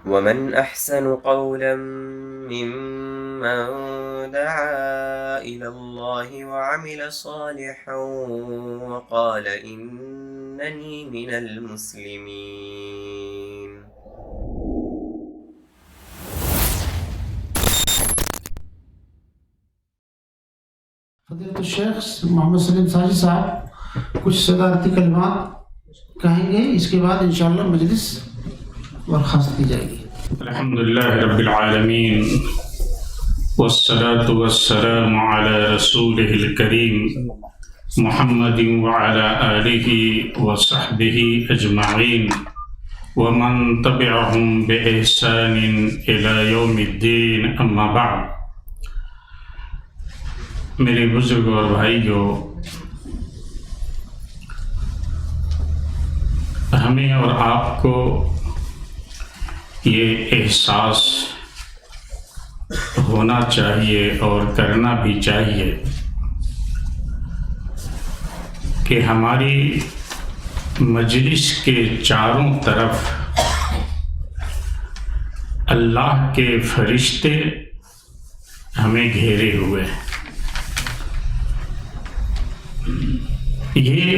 ومن أحسن قولا ممن دعا إلى الله وعمل صالحا وقال إنني من المسلمين. فضیلت الشیخ محمد سلیم ساجد صاحب کچھ صدارتی کلمات کہیں گے، اس کے بعد انشاءاللہ مجلس برخاست کی جائے گی. الحمدللہ رب العالمین والصلاة والسلام على رسولہ الکریم محمد وعلى آلہ وصحبہ اجمعین ومن تبعهم بإحسان إلى يوم الدین. اما بعد، میرے بزرگ اور بھائیو، ہمیں اور آپ کو یہ احساس ہونا چاہیے اور کرنا بھی چاہیے کہ ہماری مجلس کے چاروں طرف اللہ کے فرشتے ہمیں گھیرے ہوئے ہیں. یہ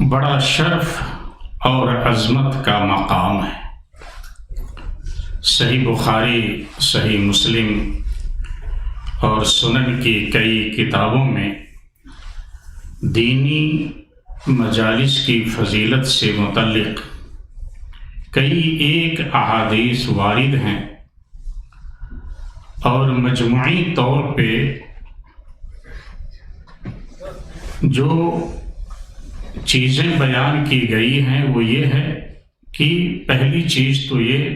بڑا شرف اور عظمت کا مقام ہے. صحیح بخاری، صحیح مسلم اور سنن کی کئی کتابوں میں دینی مجالس کی فضیلت سے متعلق کئی ایک احادیث وارد ہیں، اور مجموعی طور پہ جو چیزیں بیان کی گئی ہیں وہ یہ ہے کہ پہلی چیز تو یہ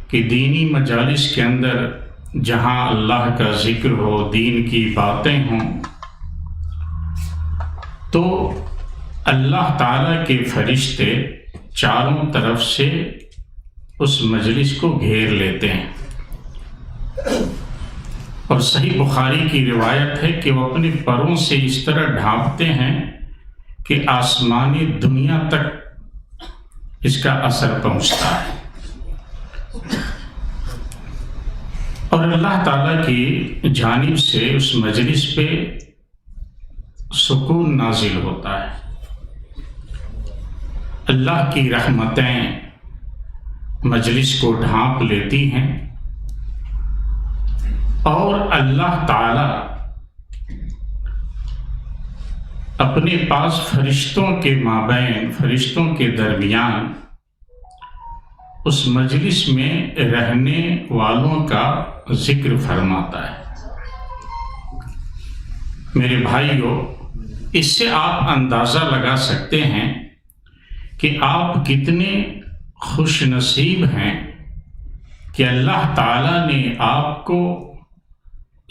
کہ دینی مجالس کے اندر جہاں اللہ کا ذکر ہو، دین کی باتیں ہوں، تو اللہ تعالیٰ کے فرشتے چاروں طرف سے اس مجلس کو گھیر لیتے ہیں. اور صحیح بخاری کی روایت ہے کہ وہ اپنے پروں سے اس طرح ڈھانپتے ہیں کہ آسمانی دنیا تک اس کا اثر پہنچتا ہے، اور اللہ تعالیٰ کی جانب سے اس مجلس پہ سکون نازل ہوتا ہے. اللہ کی رحمتیں مجلس کو ڈھانپ لیتی ہیں، اور اللہ تعالیٰ اپنے پاس فرشتوں کے مابین، فرشتوں کے درمیان اس مجلس میں رہنے والوں کا ذکر فرماتا ہے. میرے بھائیو، اس سے آپ اندازہ لگا سکتے ہیں کہ آپ کتنے خوش نصیب ہیں کہ اللہ تعالیٰ نے آپ کو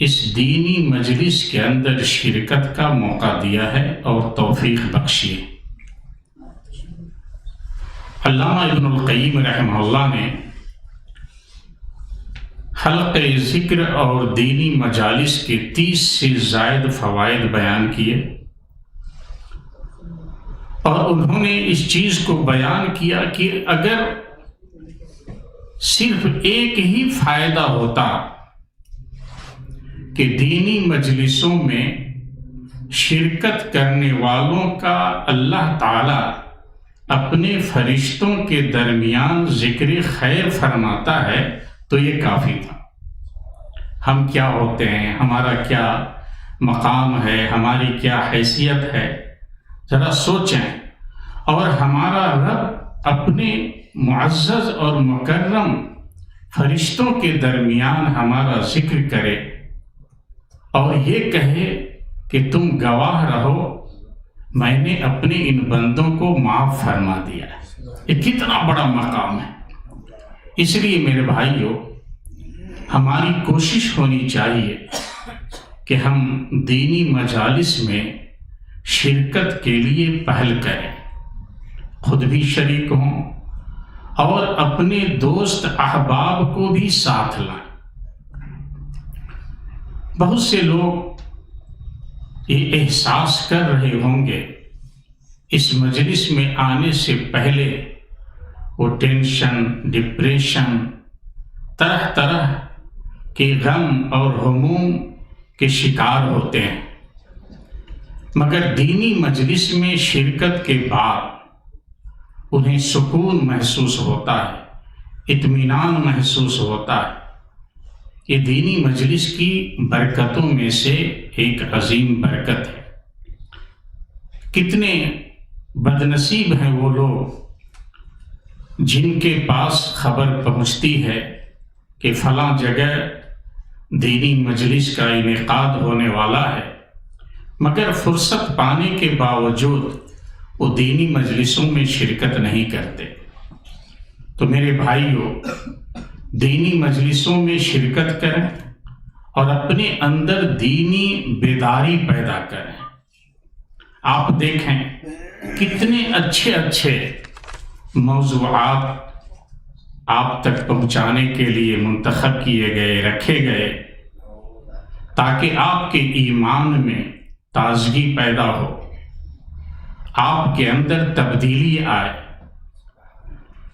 اس دینی مجلس کے اندر شرکت کا موقع دیا ہے اور توفیق بخشی ہے. علامہ ابن القیم رحمہ اللہ نے حلقہ ذکر اور دینی مجالس کے 30 سے زائد فوائد بیان کیے، اور انہوں نے اس چیز کو بیان کیا کہ اگر صرف ایک ہی فائدہ ہوتا کہ دینی مجلسوں میں شرکت کرنے والوں کا اللہ تعالیٰ اپنے فرشتوں کے درمیان ذکر خیر فرماتا ہے تو یہ کافی تھا. ہم کیا ہوتے ہیں، ہمارا کیا مقام ہے، ہماری کیا حیثیت ہے، ذرا سوچیں. اور ہمارا رب اپنے معزز اور مکرم فرشتوں کے درمیان ہمارا ذکر کرے اور یہ کہے کہ تم گواہ رہو، میں نے اپنے ان بندوں کو معاف فرما دیا ہے. یہ کتنا بڑا مقام ہے. اس لیے میرے بھائیوں، ہماری کوشش ہونی چاہیے کہ ہم دینی مجالس میں شرکت کے لیے پہل کریں، خود بھی شریک ہوں اور اپنے دوست احباب کو بھی ساتھ لائیں. بہت سے لوگ یہ احساس کر رہے ہوں گے اس مجلس میں آنے سے پہلے وہ ٹینشن، ڈپریشن، طرح طرح کے غم اور ہموم کے شکار ہوتے ہیں، مگر دینی مجلس میں شرکت کے بعد انہیں سکون محسوس ہوتا ہے، اطمینان محسوس ہوتا ہے۔ یہ دینی مجلس کی برکتوں میں سے ایک عظیم برکت ہے۔ کتنے بدنصیب ہیں وہ لوگ جن کے پاس خبر پہنچتی ہے کہ فلاں جگہ دینی مجلس کا انعقاد ہونے والا ہے، مگر فرصت پانے کے باوجود وہ دینی مجلسوں میں شرکت نہیں کرتے۔ تو میرے بھائیوں، دینی مجلسوں میں شرکت کریں اور اپنے اندر دینی بیداری پیدا کریں۔ آپ دیکھیں کتنے اچھے اچھے موضوعات آپ تک پہنچانے کے لیے منتخب کیے گئے، رکھے گئے، تاکہ آپ کے ایمان میں تازگی پیدا ہو، آپ کے اندر تبدیلی آئے۔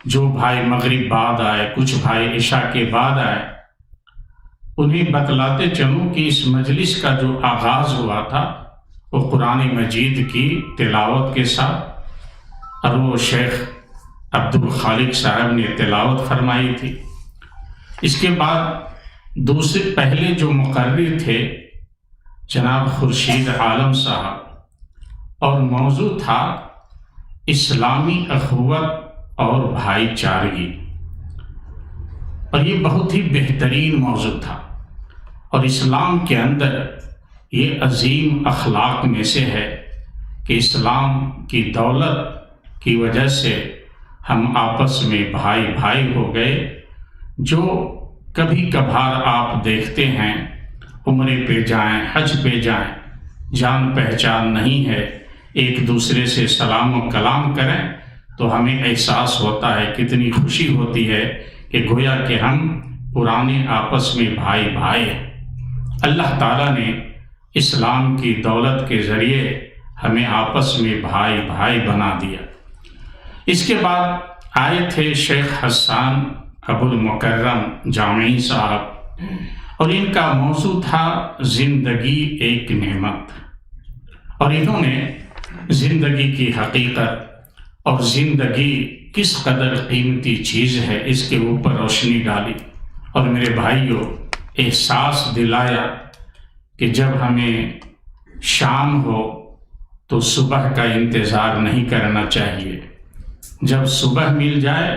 جو بھائی مغرب بعد آئے، کچھ بھائی عشاء کے بعد آئے، انہیں بتلاتے چلوں کہ اس مجلس کا جو آغاز ہوا تھا وہ قرآن مجید کی تلاوت کے ساتھ، اور وہ شیخ عبد الخالق صاحب نے تلاوت فرمائی تھی۔ اس کے بعد دوسرے پہلے جو مقرر تھے جناب خورشید عالم صاحب، اور موضوع تھا اسلامی اخوت اور بھائی چارگی، اور یہ بہت ہی بہترین موضوع تھا، اور اسلام کے اندر یہ عظیم اخلاق میں سے ہے کہ اسلام کی دولت کی وجہ سے ہم آپس میں بھائی بھائی ہو گئے۔ جو کبھی کبھار آپ دیکھتے ہیں عمرے پہ جائیں، حج پہ جائیں، جان پہچان نہیں ہے، ایک دوسرے سے سلام و کلام کریں تو ہمیں احساس ہوتا ہے، کتنی خوشی ہوتی ہے کہ گویا کہ ہم پرانے آپس میں بھائی بھائی ہیں۔ اللہ تعالیٰ نے اسلام کی دولت کے ذریعے ہمیں آپس میں بھائی بھائی بنا دیا۔ اس کے بعد آئے تھے شیخ حسان ابو المکرم جامعی صاحب، اور ان کا موضوع تھا زندگی ایک نعمت، اور انہوں نے زندگی کی حقیقت اور زندگی کس قدر قیمتی چیز ہے اس کے اوپر روشنی ڈالی، اور میرے بھائیوں احساس دلایا کہ جب ہمیں شام ہو تو صبح کا انتظار نہیں کرنا چاہیے، جب صبح مل جائے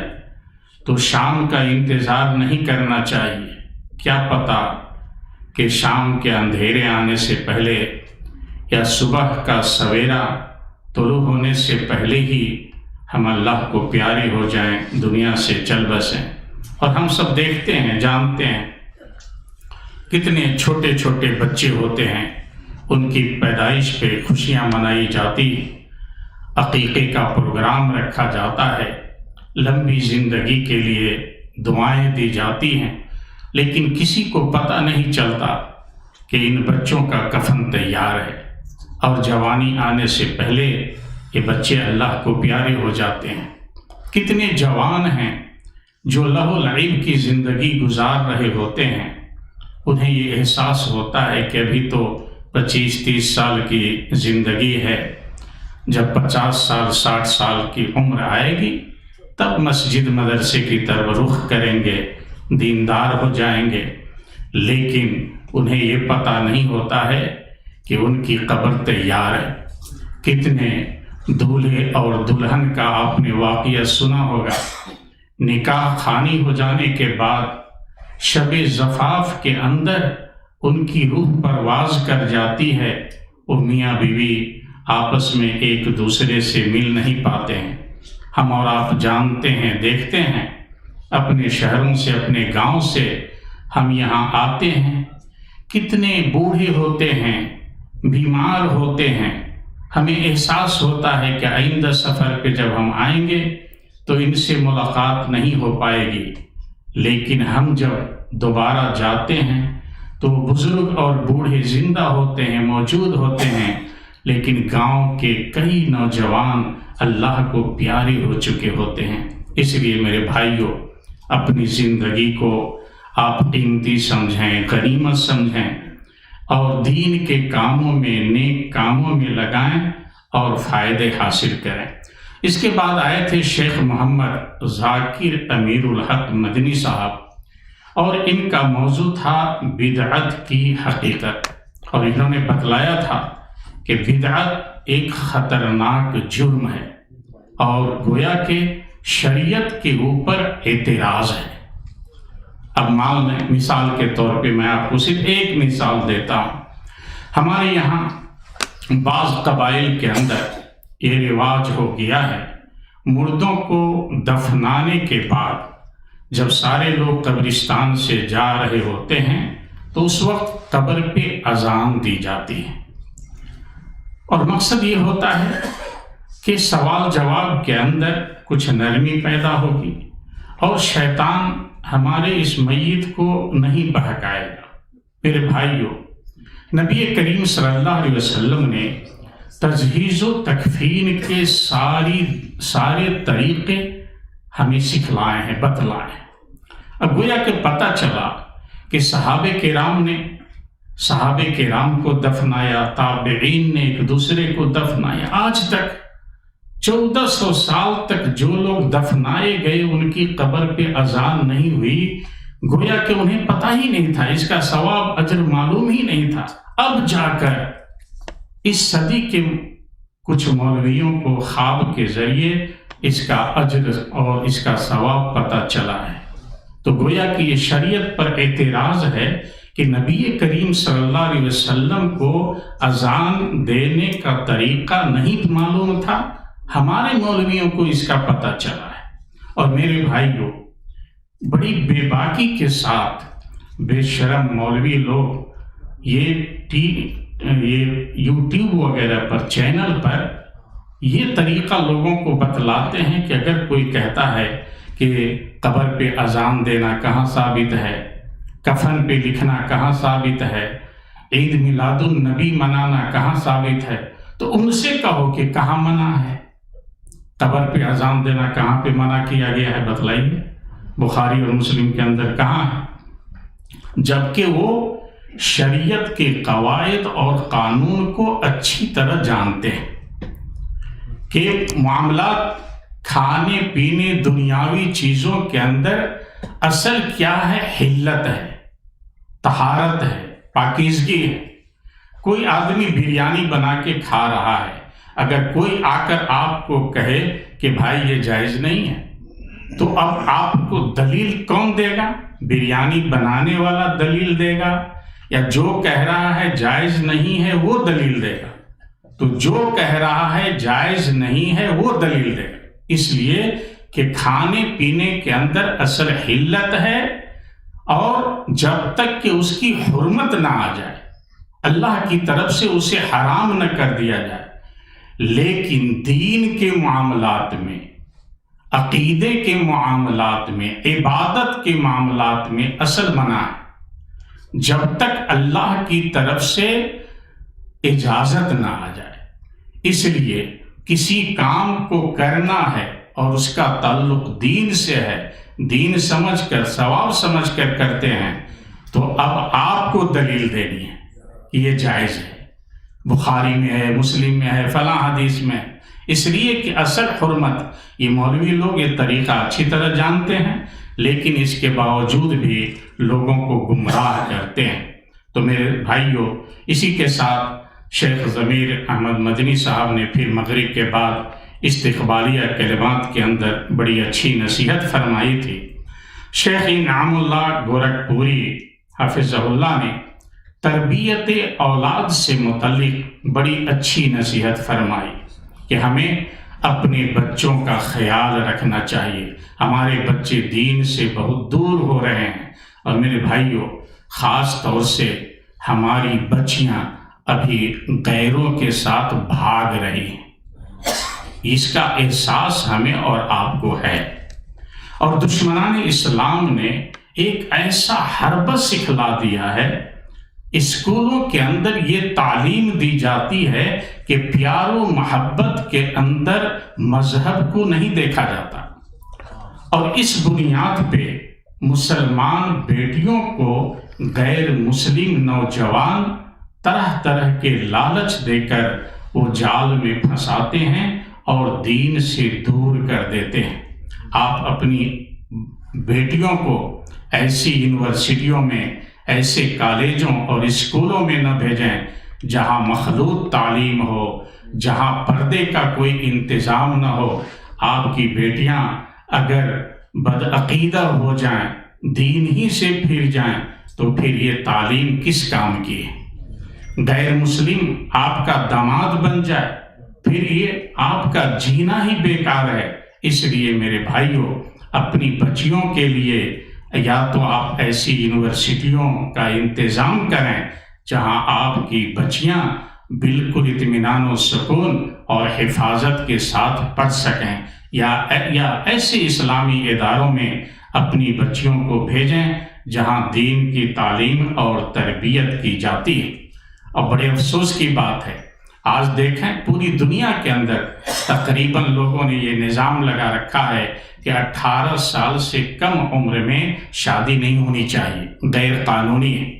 تو شام کا انتظار نہیں کرنا چاہیے۔ کیا پتہ کہ شام کے اندھیرے آنے سے پہلے یا صبح کا سویرا طلوع ہونے سے پہلے ہی ہم اللہ کو پیارے ہو جائیں، دنیا سے چل بسیں۔ اور ہم سب دیکھتے ہیں، جانتے ہیں کتنے چھوٹے چھوٹے بچے ہوتے ہیں، ان کی پیدائش پہ خوشیاں منائی جاتی، عقیقے کا پروگرام رکھا جاتا ہے، لمبی زندگی کے لیے دعائیں دی جاتی ہیں، لیکن کسی کو پتہ نہیں چلتا کہ ان بچوں کا کفن تیار ہے، اور جوانی آنے سے پہلے یہ بچے اللہ کو پیارے ہو جاتے ہیں۔ کتنے جوان ہیں جو لہو و لعب کی زندگی گزار رہے ہوتے ہیں، انہیں یہ احساس ہوتا ہے کہ ابھی تو 25-30 سال کی زندگی ہے، جب 50 سال 60 سال کی عمر آئے گی تب مسجد مدرسے کی طرف رخ کریں گے، دیندار ہو جائیں گے، لیکن انہیں یہ پتہ نہیں ہوتا ہے کہ ان کی قبر تیار ہے۔ کتنے دولہے اور دلہن کا آپ نے واقعہ سنا ہوگا، نکاح خوانی ہو جانے کے بعد شب زفاف کے اندر ان کی روح پرواز کر جاتی ہے، وہ میاں بیوی آپس میں ایک دوسرے سے مل نہیں پاتے ہیں۔ ہم اور آپ جانتے ہیں، دیکھتے ہیں، اپنے شہروں سے، اپنے گاؤں سے ہم یہاں آتے ہیں، کتنے بوڑھے ہوتے ہیں، بیمار ہوتے ہیں، ہمیں احساس ہوتا ہے کہ آئندہ سفر پہ جب ہم آئیں گے تو ان سے ملاقات نہیں ہو پائے گی، لیکن ہم جب دوبارہ جاتے ہیں تو بزرگ اور بوڑھے زندہ ہوتے ہیں، موجود ہوتے ہیں، لیکن گاؤں کے کئی نوجوان اللہ کو پیارے ہو چکے ہوتے ہیں۔ اس لیے میرے بھائیوں، اپنی زندگی کو آپ قیمتی سمجھیں، غنیمت سمجھیں اور دین کے کاموں میں، نیک کاموں میں لگائیں اور فائدے حاصل کریں۔ اس کے بعد آئے تھے شیخ محمد ذاکر امیر الحق مدنی صاحب، اور ان کا موضوع تھا بدعت کی حقیقت، اور انہوں نے بتلایا تھا کہ بدعت ایک خطرناک جرم ہے اور گویا کہ شریعت کے اوپر اعتراض ہے۔ اب مان لیں، مثال کے طور پہ میں آپ کو صرف ایک مثال دیتا ہوں۔ ہمارے یہاں بعض قبائل کے اندر یہ رواج ہو گیا ہے، مردوں کو دفنانے کے بعد جب سارے لوگ قبرستان سے جا رہے ہوتے ہیں تو اس وقت قبر پہ اذان دی جاتی ہے، اور مقصد یہ ہوتا ہے کہ سوال جواب کے اندر کچھ نرمی پیدا ہوگی اور شیطان ہمارے اس میت کو نہیں بہکائے گا۔ میرے بھائیوں، نبی کریم صلی اللہ علیہ وسلم نے تجہیز و تکفین کے سارے طریقے ہمیں سکھلائے ہیں، بتلائے ہیں۔ اب گویا کہ پتہ چلا کہ صحابہ کرام کو دفنایا، تابعین نے ایک دوسرے کو دفنایا، آج تک 1400 سال تک جو لوگ دفنائے گئے ان کی قبر پہ اذان نہیں ہوئی، گویا کہ انہیں پتہ ہی نہیں تھا، اس کا ثواب اجر معلوم ہی نہیں تھا۔ اب جا کر اس صدی کے کچھ مولویوں کو خواب کے ذریعے اس کا اجر اور اس کا ثواب پتہ چلا ہے۔ تو گویا کہ یہ شریعت پر اعتراض ہے کہ نبی کریم صلی اللہ علیہ وسلم کو اذان دینے کا طریقہ نہیں معلوم تھا، ہمارے مولویوں کو اس کا پتہ چلا ہے۔ اور میرے بھائیوں، بڑی بے باکی کے ساتھ بے شرم مولوی لوگ یہ یوٹیوب وغیرہ پر، چینل پر یہ طریقہ لوگوں کو بتلاتے ہیں کہ اگر کوئی کہتا ہے کہ قبر پہ اذان دینا کہاں ثابت ہے، کفن پہ لکھنا کہاں ثابت ہے، عید میلاد النبی منانا کہاں ثابت ہے، تو ان سے کہو کہ کہاں منع ہے، قبر پہ اذان دینا کہاں پہ منع کیا گیا ہے، بتلائیے، بخاری اور مسلم کے اندر کہاں ہے؟ جبکہ وہ شریعت کے قواعد اور قانون کو اچھی طرح جانتے ہیں کہ معاملات کھانے پینے دنیاوی چیزوں کے اندر اصل کیا ہے، حلت ہے، طہارت ہے، پاکیزگی ہے۔ کوئی آدمی بریانی بنا کے کھا رہا ہے، اگر کوئی آ کر آپ کو کہے کہ بھائی یہ جائز نہیں ہے، تو اب آپ کو دلیل کون دے گا؟ بریانی بنانے والا دلیل دے گا یا جو کہہ رہا ہے جائز نہیں ہے وہ دلیل دے گا؟ تو جو کہہ رہا ہے جائز نہیں ہے وہ دلیل دے گا، اس لیے کہ کھانے پینے کے اندر اصل حلت ہے، اور جب تک کہ اس کی حرمت نہ آ جائے، اللہ کی طرف سے اسے حرام نہ کر دیا جائے۔ لیکن دین کے معاملات میں، عقیدے کے معاملات میں، عبادت کے معاملات میں اصل منع ہے، جب تک اللہ کی طرف سے اجازت نہ آ جائے۔ اس لیے کسی کام کو کرنا ہے اور اس کا تعلق دین سے ہے، دین سمجھ کر، ثواب سمجھ کر کرتے ہیں، تو اب آپ کو دلیل دینی ہے کہ یہ جائز ہے، بخاری میں ہے، مسلم میں ہے، فلاں حدیث میں ہے۔ اس لیے کہ اصل حرمت، یہ مولوی لوگ یہ طریقہ اچھی طرح جانتے ہیں، لیکن اس کے باوجود بھی لوگوں کو گمراہ کرتے ہیں۔ تو میرے بھائیوں، اسی کے ساتھ شیخ ضمیر احمد مدنی صاحب نے پھر مغرب کے بعد استقبالیہ کلمات کے اندر بڑی اچھی نصیحت فرمائی تھی۔ شیخ انعام اللہ گورکھپوری حافظہ اللہ نے تربیت اولاد سے متعلق بڑی اچھی نصیحت فرمائی کہ ہمیں اپنے بچوں کا خیال رکھنا چاہیے۔ ہمارے بچے دین سے بہت دور ہو رہے ہیں، اور میرے بھائیوں، خاص طور سے ہماری بچیاں ابھی غیروں کے ساتھ بھاگ رہی ہیں، اس کا احساس ہمیں اور آپ کو ہے۔ اور دشمنان اسلام نے ایک ایسا حربہ سکھلا دیا ہے، اسکولوں کے اندر یہ تعلیم دی جاتی ہے کہ پیار و محبت کے اندر مذہب کو نہیں دیکھا جاتا، اور اس بنیاد پہ مسلمان بیٹیوں کو غیر مسلم نوجوان طرح طرح کے لالچ دے کر وہ جال میں پھنساتے ہیں اور دین سے دور کر دیتے ہیں۔ آپ اپنی بیٹیوں کو ایسی یونیورسٹیوں میں، ایسے کالجوں اور اسکولوں میں نہ بھیجیں جہاں مخلوط تعلیم ہو، جہاں پردے کا کوئی انتظام نہ ہو۔ آپ کی بیٹیاں اگر بدعقیدہ ہو جائیں، دین ہی سے پھر جائیں، تو پھر یہ تعلیم کس کام کی ہے؟ غیر مسلم آپ کا داماد بن جائے، پھر یہ آپ کا جینا ہی بیکار ہے۔ اس لیے میرے بھائیوں، اپنی بچیوں کے لیے یا تو آپ ایسی یونیورسٹیوں کا انتظام کریں جہاں آپ کی بچیاں بالکل اطمینان و سکون اور حفاظت کے ساتھ پڑھ سکیں، یا ایسے اسلامی اداروں میں اپنی بچیوں کو بھیجیں جہاں دین کی تعلیم اور تربیت کی جاتی ہے۔ اور بڑے افسوس کی بات ہے، آج دیکھیں پوری دنیا کے اندر تقریباً لوگوں نے یہ نظام لگا رکھا ہے کہ 18 سال سے کم عمر میں شادی نہیں ہونی چاہیے، غیر قانونی ہے۔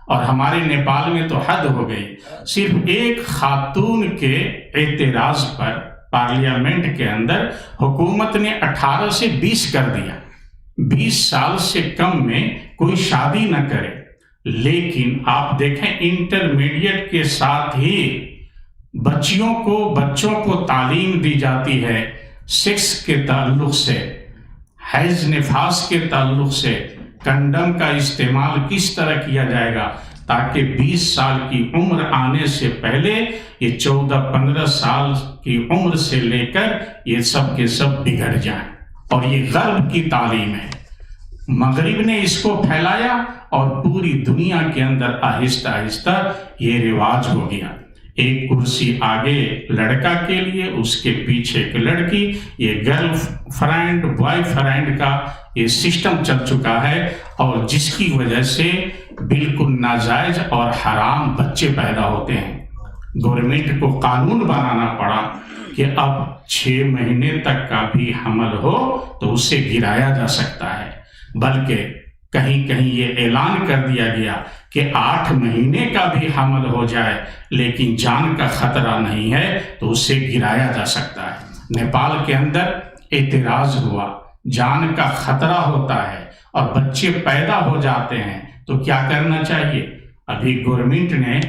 اور ہمارے نیپال میں تو حد ہو گئی، صرف ایک خاتون کے اعتراض پر پارلیمنٹ کے اندر حکومت نے 18 سے 20 کر دیا، 20 سال سے کم میں کوئی شادی نہ کرے۔ لیکن آپ دیکھیں انٹرمیڈیٹ کے ساتھ ہی بچوں کو تعلیم دی جاتی ہے سیکس کے تعلق سے، حیض نفاس کے تعلق سے، کنڈم کا استعمال کس طرح کیا جائے گا تاکہ 20 سال کی عمر آنے سے پہلے یہ 14-15 سال کی عمر سے لے کر یہ سب کے سب بگڑ جائیں۔ اور یہ غرب کی تعلیم ہے، مغرب نے اس کو پھیلایا اور پوری دنیا کے اندر آہستہ آہستہ یہ رواج ہو گیا۔ ایک کرسی آگے لڑکا کے لیے، اس کے پیچھے ایک لڑکی، یہ گرل فرینڈ بوائے فرینڈ کا یہ سسٹم چل چکا ہے، اور جس کی وجہ سے بالکل ناجائز اور حرام بچے پیدا ہوتے ہیں۔ گورنمنٹ کو قانون بنانا پڑا کہ اب 6 مہینے تک کا بھی حمل ہو تو اسے گرایا جا سکتا ہے، بلکہ کہیں کہیں یہ اعلان کر دیا گیا کہ 8 مہینے کا بھی حمل ہو جائے لیکن جان کا خطرہ نہیں ہے تو اسے گرایا جا سکتا ہے۔ نیپال کے اندر اعتراض ہوا، جان کا خطرہ ہوتا ہے اور بچے پیدا ہو جاتے ہیں تو کیا کرنا چاہیے؟ ابھی گورنمنٹ نے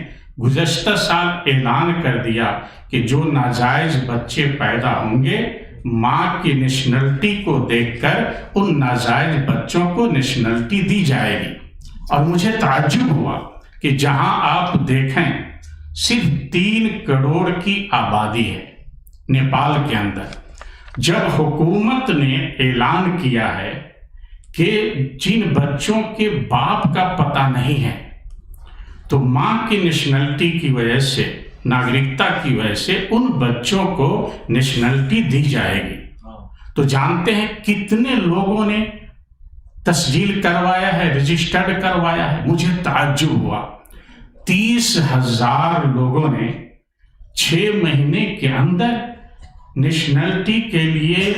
گزشتہ سال اعلان کر دیا کہ جو ناجائز بچے پیدا ہوں گے، ماں کی نیشنلٹی کو دیکھ کر ان ناجائز بچوں کو نیشنلٹی دی جائے گی۔ اور مجھے تعجب ہوا کہ جہاں آپ دیکھیں صرف 3 کروڑ کی آبادی ہے نیپال کے اندر، جب حکومت نے اعلان کیا ہے کہ جن بچوں کے باپ کا پتہ نہیں ہے تو ماں کی نیشنلٹی کی وجہ سے، ناگرکتا کی وجہ سے ان بچوں کو نیشنلٹی دی جائے گی، تو جانتے ہیں کتنے لوگوں نے تسجیل کروایا ہے، رجسٹرڈ کروایا ہے؟ مجھے تعجب ہوا، 30,000 لوگوں نے 6 مہینے کے اندر نیشنلٹی کے لیے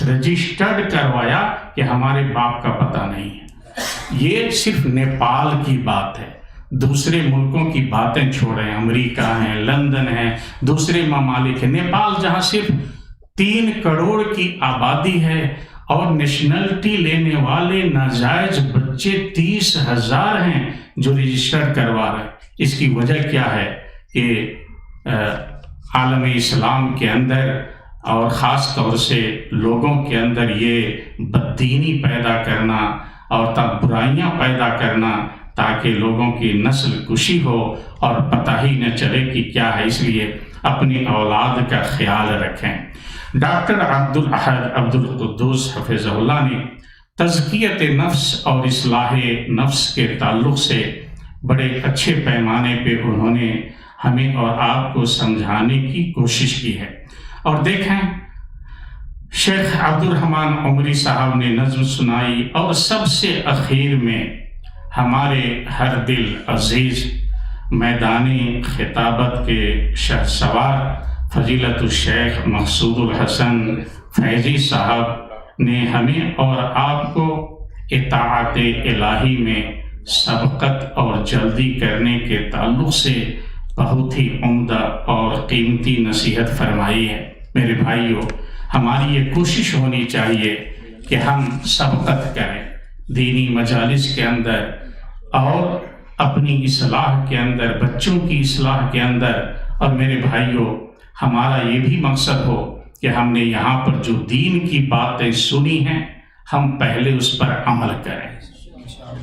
رجسٹرڈ کروایا کہ ہمارے باپ کا پتہ نہیں ہے۔ یہ صرف نیپال کی بات ہے، دوسرے ملکوں کی باتیں چھوڑیں، امریکہ ہیں، لندن ہے، دوسرے ممالک ہیں، نیپال جہاں صرف 3 کروڑ کی آبادی ہے اور نیشنلٹی لینے والے ناجائز بچے 30,000 ہیں جو رجسٹر کروا رہے ہیں۔ اس کی وجہ کیا ہے کہ عالم اسلام کے اندر اور خاص طور سے لوگوں کے اندر یہ بددینی پیدا کرنا اور برائیاں پیدا کرنا تاکہ لوگوں کی نسل کشی ہو اور پتہ ہی نہ چلے کہ کیا ہے، اس لیے اپنی اولاد کا خیال رکھیں۔ ڈاکٹر عبدالاحد عبدالقدوس حفظہ اللہ نے تزکیت نفس اور اصلاح نفس کے تعلق سے بڑے اچھے پیمانے پہ انہوں نے ہمیں اور آپ کو سمجھانے کی کوشش کی ہے۔ اور دیکھیں شیخ عبد الرحمن عمری صاحب نے نظم سنائی، اور سب سے اخیر میں ہمارے ہر دل عزیز میدانی خطابت کے شہسوار فضیلت الشیخ مقصود الحسن فیضی صاحب نے ہمیں اور آپ کو اطاعت الہی میں سبقت اور جلدی کرنے کے تعلق سے بہت ہی عمدہ اور قیمتی نصیحت فرمائی ہے۔ میرے بھائیوں، ہماری یہ کوشش ہونی چاہیے کہ ہم سبقت کریں دینی مجالس کے اندر اور اپنی اصلاح کے اندر، بچوں کی اصلاح کے اندر۔ اور میرے بھائیوں، ہمارا یہ بھی مقصد ہو کہ ہم نے یہاں پر جو دین کی باتیں سنی ہیں ہم پہلے اس پر عمل کریں،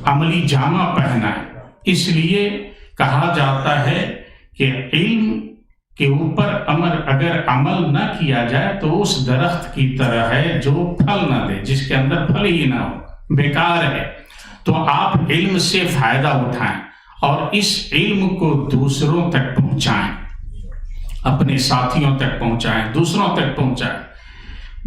عملی جامہ پہنا ہے۔ اس لیے کہا جاتا ہے کہ علم کے اوپر اگر عمل نہ کیا جائے تو اس درخت کی طرح ہے جو پھل نہ دے، جس کے اندر پھل ہی نہ ہو، بیکار ہے۔ تو آپ علم سے فائدہ اٹھائیں اور اس علم کو دوسروں تک پہنچائیں، اپنے ساتھیوں تک پہنچائیں، دوسروں تک پہنچائیں۔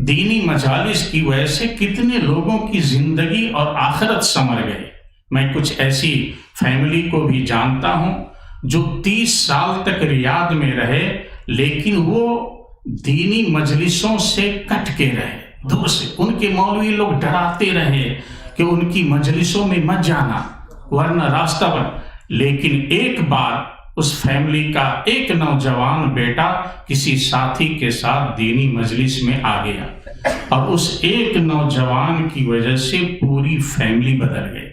دینی مجالس کی وجہ سے کتنے لوگوں کی زندگی اور آخرت سنور گئی۔ میں کچھ ایسی فیملی کو بھی جانتا ہوں جو 30 سال تک ریاض میں رہے، لیکن وہ دینی مجلسوں سے کٹ کے رہے، دور سے۔ ان کے مولوی لوگ ڈراتے رہے کہ ان کی مجلسوں میں مت جانا ورنہ راستہ بند۔ لیکن ایک بار اس فیملی کا ایک نوجوان بیٹا کسی ساتھی کے ساتھ دینی مجلس میں آ گیا اور اس ایک نوجوان کی وجہ سے پوری فیملی بدل گئی۔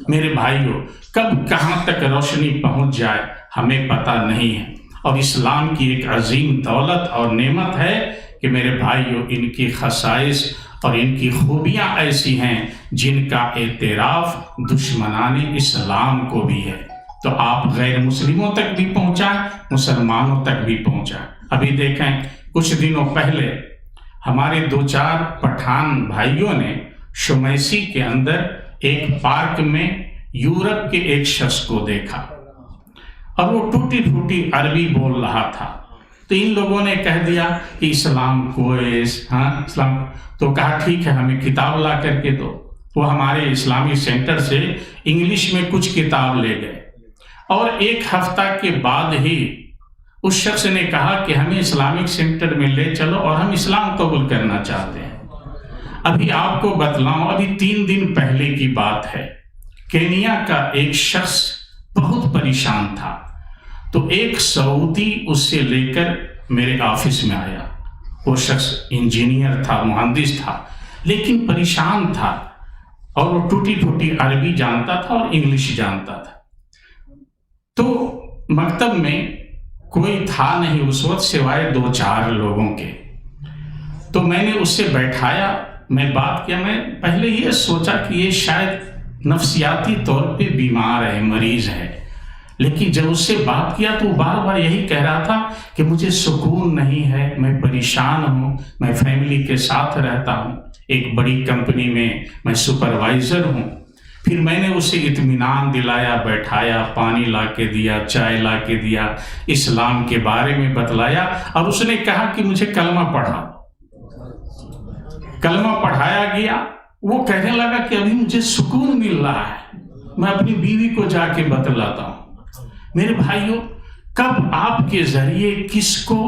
میرے بھائیوں، کب کہاں تک روشنی پہنچ جائے ہمیں پتہ نہیں ہے، اور اسلام کی ایک عظیم دولت اور نعمت ہے کہ میرے بھائیوں، ان کی خصائص اور ان کی خوبیاں ایسی ہیں جن کا اعتراف دشمنان اسلام کو بھی ہے۔ تو آپ غیر مسلموں تک بھی پہنچائیں، مسلمانوں تک بھی پہنچائیں۔ ابھی دیکھیں، کچھ دنوں پہلے ہمارے 2-4 پٹھان بھائیوں نے شمیسی کے اندر ایک پارک میں یورپ کے ایک شخص کو دیکھا اور وہ ٹوٹی پھوٹی عربی بول رہا تھا۔ تو ان لوگوں نے کہہ دیا کہ اسلام کو اسلام، تو کہا ٹھیک ہے ہمیں کتاب لا کر کے دو۔ وہ ہمارے اسلامی سینٹر سے انگلش میں کچھ کتاب لے گئے، اور 1 ہفتہ کے بعد ہی اس شخص نے کہا کہ ہمیں اسلامک سینٹر میں لے چلو اور ہم اسلام قبول کرنا چاہتے ہیں۔ ابھی آپ کو بتلاؤں، ابھی 3 دن پہلے کی بات ہے، کینیا کا ایک شخص بہت پریشان تھا، تو ایک سعودی اس سے لے کر میرے آفس میں آیا۔ وہ شخص انجینئر تھا، مہندس تھا، لیکن پریشان تھا، اور وہ ٹوٹی پھوٹی عربی جانتا تھا اور انگلش جانتا تھا۔ تو مکتب میں کوئی تھا نہیں اس وقت سوائے 2-4 لوگوں کے۔ تو میں نے اس سے بیٹھایا، میں بات کیا۔ میں پہلے یہ سوچا کہ یہ شاید نفسیاتی طور پہ بیمار ہے، مریض ہے، لیکن جب اس سے بات کیا تو وہ بار بار یہی کہہ رہا تھا کہ مجھے سکون نہیں ہے، میں پریشان ہوں، میں فیملی کے ساتھ رہتا ہوں، ایک بڑی کمپنی میں سپروائزر ہوں۔ پھر میں نے اسے اطمینان دلایا، بیٹھایا، پانی لا کے دیا، چائے لا کے دیا، اسلام کے بارے میں بتلایا، اور اس نے کہا کہ مجھے کلمہ پڑھا۔ کلمہ پڑھایا گیا۔ وہ کہنے لگا کہ ابھی مجھے سکون مل رہا ہے، میں اپنی بیوی کو جا کے بتلاتا ہوں۔ میرے بھائیوں، کب آپ کے ذریعے کس کو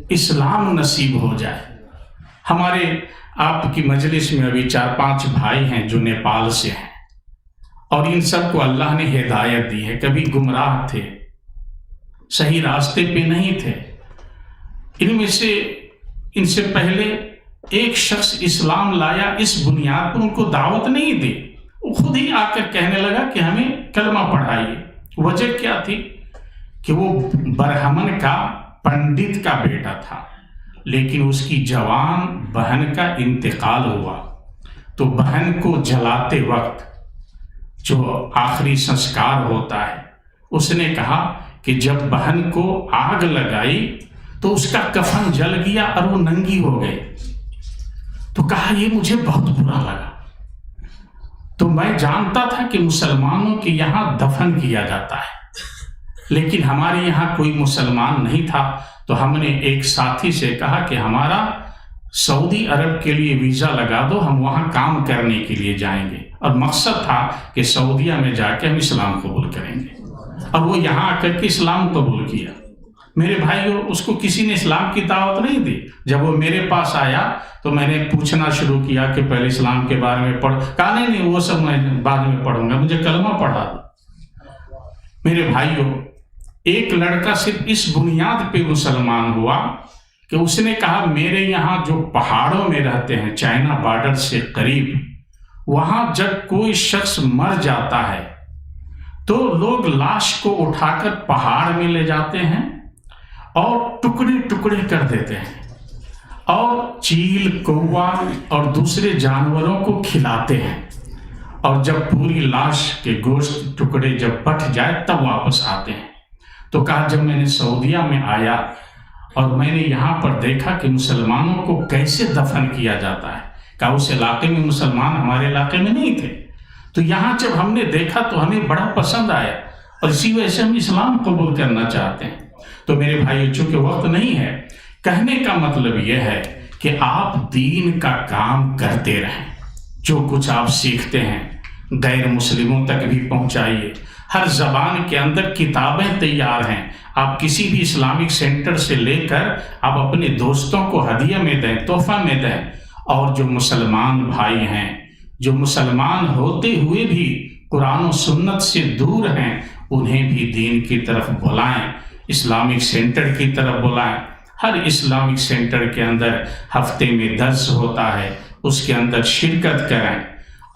اسلام نصیب ہو جائے۔ ہمارے آپ کی مجلس میں ابھی 4-5 بھائی ہیں جو نیپال سے ہیں، اور ان سب کو اللہ نے ہدایت دی ہے۔ کبھی گمراہ تھے، صحیح راستے پہ نہیں تھے۔ ان سے پہلے ایک شخص اسلام لایا، اس بنیاد پر ان کو دعوت نہیں دی، وہ خود ہی آ کر کہنے لگا کہ ہمیں کلمہ پڑھائیے۔ وجہ کیا تھی کہ وہ برہمن کا پنڈت کا بیٹا تھا، لیکن اس کی جوان بہن کا انتقال ہوا، تو بہن کو جلاتے وقت جو آخری سنسکار ہوتا ہے، اس نے کہا کہ جب بہن کو آگ لگائی تو اس کا کفن جل گیا اور وہ ننگی ہو گئی۔ تو کہا یہ مجھے بہت برا لگا۔ تو میں جانتا تھا کہ مسلمانوں کے یہاں دفن کیا جاتا ہے، لیکن ہمارے یہاں کوئی مسلمان نہیں تھا، تو ہم نے ایک ساتھی سے کہا کہ ہمارا سعودی عرب کے لیے ویزا لگا دو، ہم وہاں کام کرنے کے لیے جائیں گے، اور مقصد تھا کہ سعودیہ میں جا کے ہم اسلام قبول کریں گے، اور وہ یہاں آ کر کے اسلام قبول کیا۔ میرے بھائیوں اس کو کسی نے اسلام کی دعوت نہیں دی. جب وہ میرے پاس آیا تو میں نے پوچھنا شروع کیا کہ پہلے اسلام کے بارے میں پڑھ. کہا نہیں وہ سب میں بعد میں پڑھوں گا, مجھے کلمہ پڑھا دو. میرے بھائیوں ایک لڑکا صرف اس بنیاد پہ مسلمان ہوا کہ اس نے کہا میرے یہاں جو پہاڑوں میں رہتے ہیں چائنا بارڈر سے قریب, وہاں جب کوئی شخص مر جاتا ہے تو لوگ لاش کو اٹھا کر پہاڑ میں لے جاتے ہیں اور ٹکڑے ٹکڑے کر دیتے ہیں اور چیل, کوا اور دوسرے جانوروں کو کھلاتے ہیں, اور جب پوری لاش کے گوشت ٹکڑے جب بٹ جائے تب واپس آتے ہیں. تو کہا جب میں نے سعودیہ میں آیا اور میں نے یہاں پر دیکھا کہ مسلمانوں کو کیسے دفن کیا جاتا ہے, کہا اس علاقے میں مسلمان ہمارے علاقے میں نہیں تھے, تو یہاں جب ہم نے دیکھا تو ہمیں بڑا پسند آیا اور اسی وجہ سے ہم اسلام قبول کرنا چاہتے ہیں. تو میرے بھائیو چونکہ وقت نہیں ہے, کہنے کا مطلب یہ ہے کہ آپ دین کا کام کرتے رہیں, جو کچھ آپ سیکھتے ہیں غیر مسلموں تک بھی پہنچائیے. ہر زبان کے اندر کتابیں تیار ہیں, آپ کسی بھی اسلامک سینٹر سے لے کر آپ اپنے دوستوں کو ہدیہ میں دیں, تحفہ میں دیں. اور جو مسلمان بھائی ہیں جو مسلمان ہوتے ہوئے بھی قرآن و سنت سے دور ہیں انہیں بھی دین کی طرف بلائیں, اسلامک سینٹر کی طرف بلائیں. ہر اسلامک سینٹر کے اندر ہفتے میں درس ہوتا ہے, اس کے اندر شرکت کریں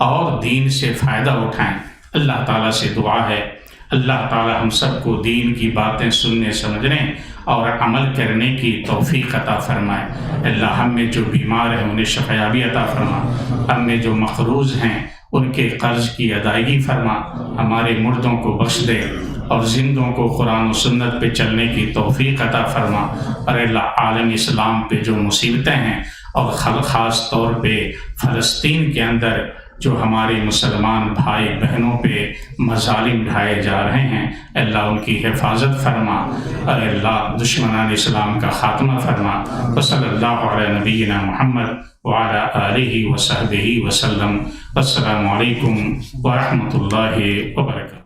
اور دین سے فائدہ اٹھائیں. اللہ تعالیٰ سے دعا ہے اللہ تعالیٰ ہم سب کو دین کی باتیں سننے سمجھنے اور عمل کرنے کی توفیق عطا فرمائے. اللہ ہم میں جو بیمار ہیں انہیں شفایابی عطا فرما, ہم میں جو مقروض ہیں ان کے قرض کی ادائیگی فرما, ہمارے مردوں کو بخش دے اور زندوں کو قرآن و سنت پہ چلنے کی توفیق عطا فرما. اور اللہ عالم اسلام پہ جو مصیبتیں ہیں اور خاص طور پہ فلسطین کے اندر جو ہمارے مسلمان بھائی بہنوں پہ مظالم ڈھائے جا رہے ہیں, اللہ ان کی حفاظت فرما اور اللہ دشمنان اسلام کا خاتمہ فرما. وصلی اللہ علی نبینا محمد وعلی آلہ وصحبہ وسلم. السلام علیکم ورحمۃ اللہ وبرکاتہ.